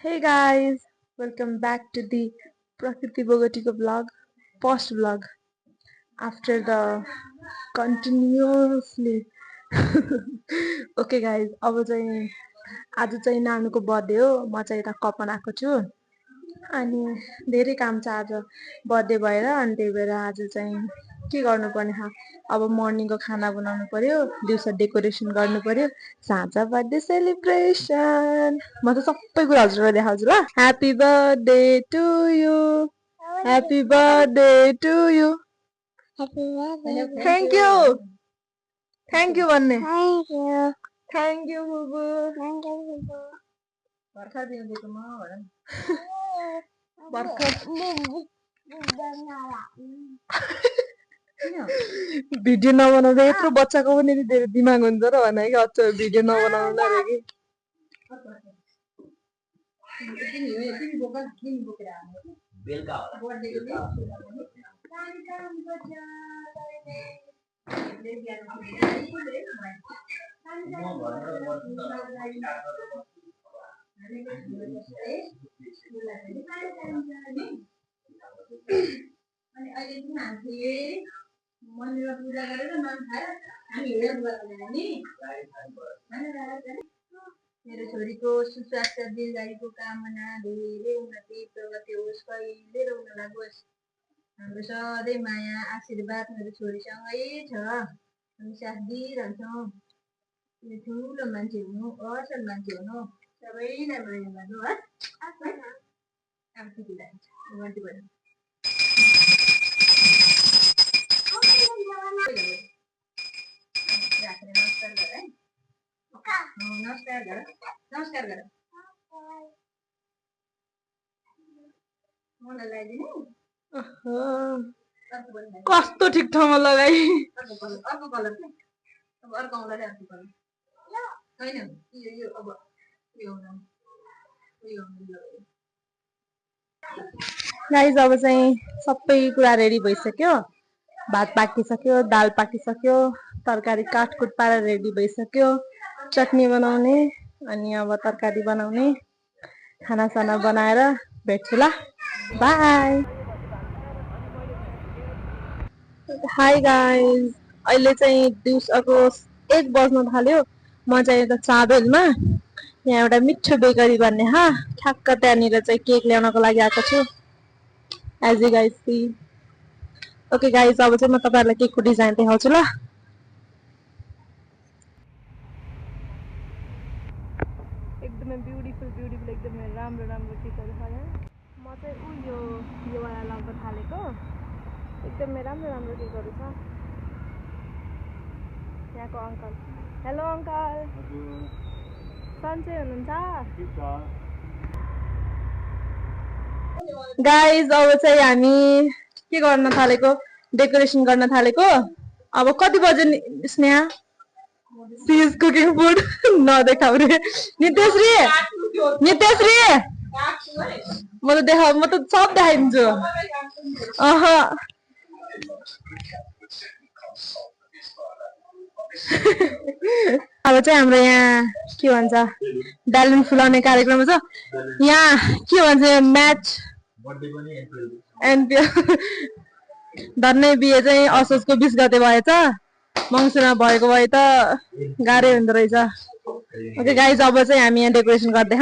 Hey guys, welcome back to the Prakriti Bogotiko vlog, post vlog after the continuously. Okay guys, अब चाहिँ आज चाहिँ नानुको birthday हो म चाहिँ यता कपन आएको छु अनि धेरै काम छ आज बर्थडे भएर अनि त्यही भएर आज चाहिँ के गर्नुपर्ने अब मर्निङको खाना बनाउनु पर्यो दिउँसो डेकोरेसन गर्नु पर्यो साँझ बर्थडे सेलिब्रेसन म त सबै कुरा हजुरलाई देखाउँछु ल happy birthday to you happy birthday to you thank you thank you भन्ने थ्याङ्क यू बुबु भर्खर दिउँदैको म भर्खर भिडियो नबनाउँदा यत्रो बच्चाको पनि धेरै दिमाग हुन्छ र भने कि अच्छा भिडियो नबनाउँदा रे कि अनि अहिले चाहिँ हामीले मन्दिरमा पूजा गरेर मान खाएर हामी हेल्प गर्न नि मेरो छोरीको सुस्वास्थ्य दीर्घायुको कामना धेरै उन्नति प्रगति होस् कहिले रोउन लागोस् हाम्रो सधैँ माया आशीर्वाद मेरो छोरीसँगै छ हामी साथ दिइरहन्छौँ ठुलो मान्छे हुनु असल मान्छे हुनु सबैलाई माया गर्नु है अब के नमस्कार गर है नमस्कार गर नमस्कार गर मलाई लगाइदिनु कस्तो ठिक ठाउँमा लगाइ अर्को कलर के अब अर्को आउँदा अर्को कलर होइन यो अब गाइज अब चाहिँ सबै कुरा रेडी भइसक्यो भात पाकिसक्यो दाल पाकिसक्यो तरकारी काटकुट पारेर रेडी भइसक्यो चटनी बनाउने अनि अब तरकारी बनाउने खानासाना बनाएर भेट्छु ल बाई हाई गाइज अहिले चाहिँ दिउँसोको 1 बज्न थाल्यो म चाहिँ यता चाबेलमा यहाँ एउटा मिठो बेकरी भन्ने ठ्याक्क त्यहाँनिर चाहिँ केक ल्याउनको लागि आएको छु as you guys see okay guys अब चाहिँ म तपाईँहरूलाई केकको डिजाइन देखाउँछु ल एकदमै ब्युटिफुल एकदमै राम्रो केकहरू छ म चाहिँ योवाला लाउन थालेको एकदमै राम्रो केकहरू छ यहाँको अङ्कल हेलो अङ्कल सन्चै हुनुहुन्छ गाइज अब चाहिँ हामी के गर्न थालेको डेकोरेसन गर्न थालेको अब कति बजे Sneha she is cooking food नदेखाउ रे नित्यश्री म त सब देखाइदिन्छु अब चाहिँ हाम्रो यहाँ के भन्छ ब्यालुन फुलाउने कार्यक्रम छ यहाँ के भन्छ म्याच एनपिएल धन्नै बिहे चाहिँ असोजको 20 गते भएछ मङ्सिरमा भएको भए त गाह्रै हुँदो रहेछ ओके गाइज अब चाहिँ हामी यहाँ डेकोरेसन गर्दै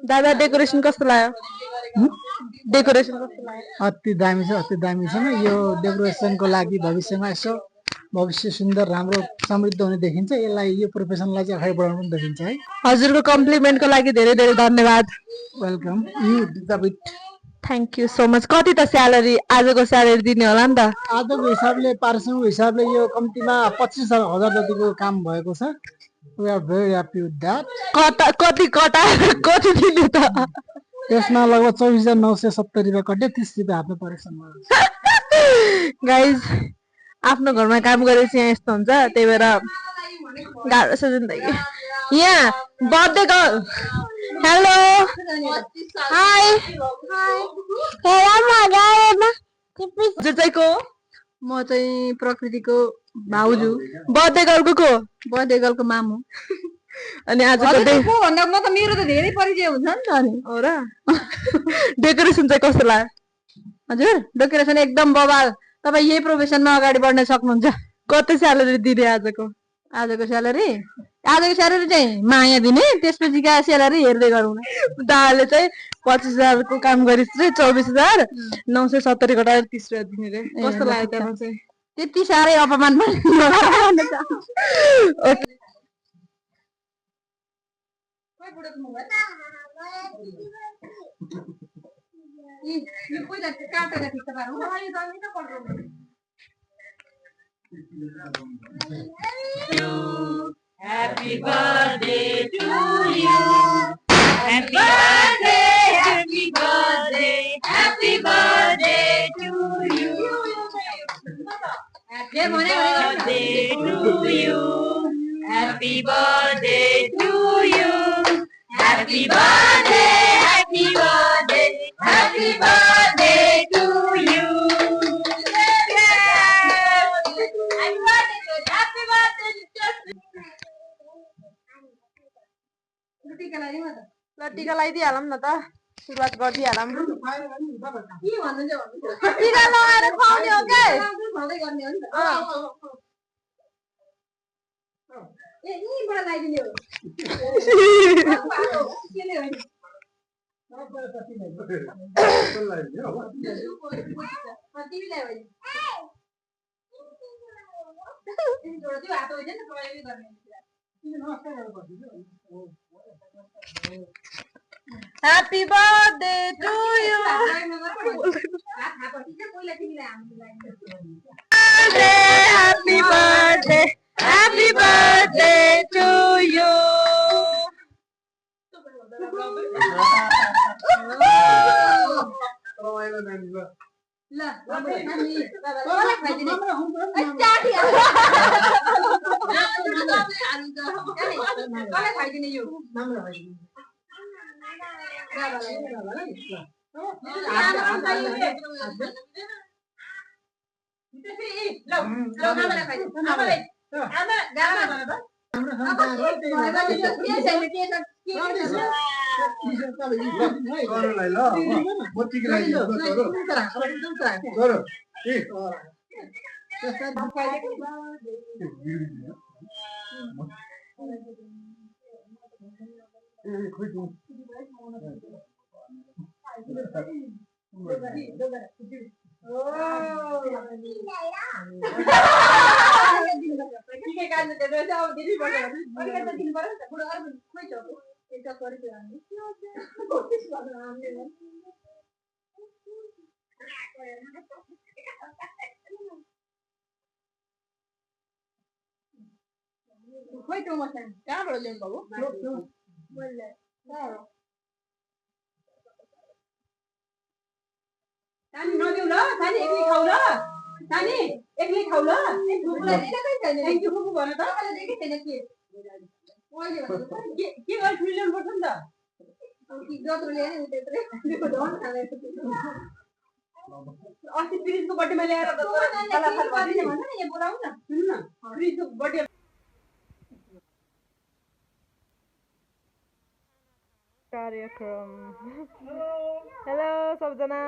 दादा डेकोरेसन कस्तो लाग्यो डेकोरेसन कस्तो लाग्यो अति दामी छ यो डेकोरेसनको लागि भविष्यमा यसो भविष्य सुन्दर राम्रो समृद्ध हुने देखिन्छ यसलाई यो प्रोफेसनलाई चाहिँ अगाडि बढाउनु देखिन्छ है हजुरको कम्प्लिमेन्टको लागि धेरै धेरै धन्यवाद welcome you deserve it thank you so much कति त स्यालेरी आजको स्यालेरी दिने होला नि त आजको हिसाबले पारिश्रमिक हिसाबले यो कम्तीमा 25,000 जतिको काम भएको छ we are very happy with that कति दिने त त्यसमा लगभग 24,970 रुपियाँ कट्यो 30 रुपियाँ हातमा परेको गाइज आफ्नो घरमा काम गरेपछि यहाँ यस्तो हुन्छ त्यही भएर गाह्रो छ जिन्दगी यहाँ बर्थडे गर्ल हेलो हाई को म चाहिँ प्रकृतिको भाउजू बर्थडे गर्लको को बर्थडे गर्लको मामु अनि आजको डे भन्दा म त मेरो त धेरै परिचय हुन्छ नि त अनि हो र डेकोरेसन चाहिँ कस्तो लाग्यो हजुर डेकोरेसन एकदम बवाल तपाईँ यही प्रोफेसनमा अगाडि बढ्न सक्नुहुन्छ कति स्यालेरी दिने आजको स्यालेरी चाहिँ माया दिने त्यसपछिका स्यालेरी हेर्दै गरौँ न दाले चाहिँ 25,000 को काम गरिस् रे 24,970 घटाएर 30 रुपियाँ दिने रे कस्तो लाग्यो त्यहाँ चाहिँ त्यति साह्रै अपमान Happy birthday to you. Happy birthday, happy birthday, happy birthday to you. Happy birthday to you. Happy birthday to you. Happy birthday, happy birthday, happy birthday to you. टिका लगाइदिइहालौँ न त सुरुवात गरिदिइहालौँ टिका लगाएर खुवाउने हो के Happy birthday to you. Happy birthday, happy birthday to you. Tani nói điều đó, Tani ekli khâu đó. Tani ekli khâu đó. Thank you खूब बना था. के गर्ल फिल्म पर्छ नि त. जत्रो ल्याएर उतै त्रै डोन खाले. अस्ति प्रिन्सको बर्थडेमा ल्याएर त सला साल भन्छ नि यहाँ बोलाउ न. सुन्नु न. प्रिन्सको बर्थडे कार्यक्रम हेलो सबजना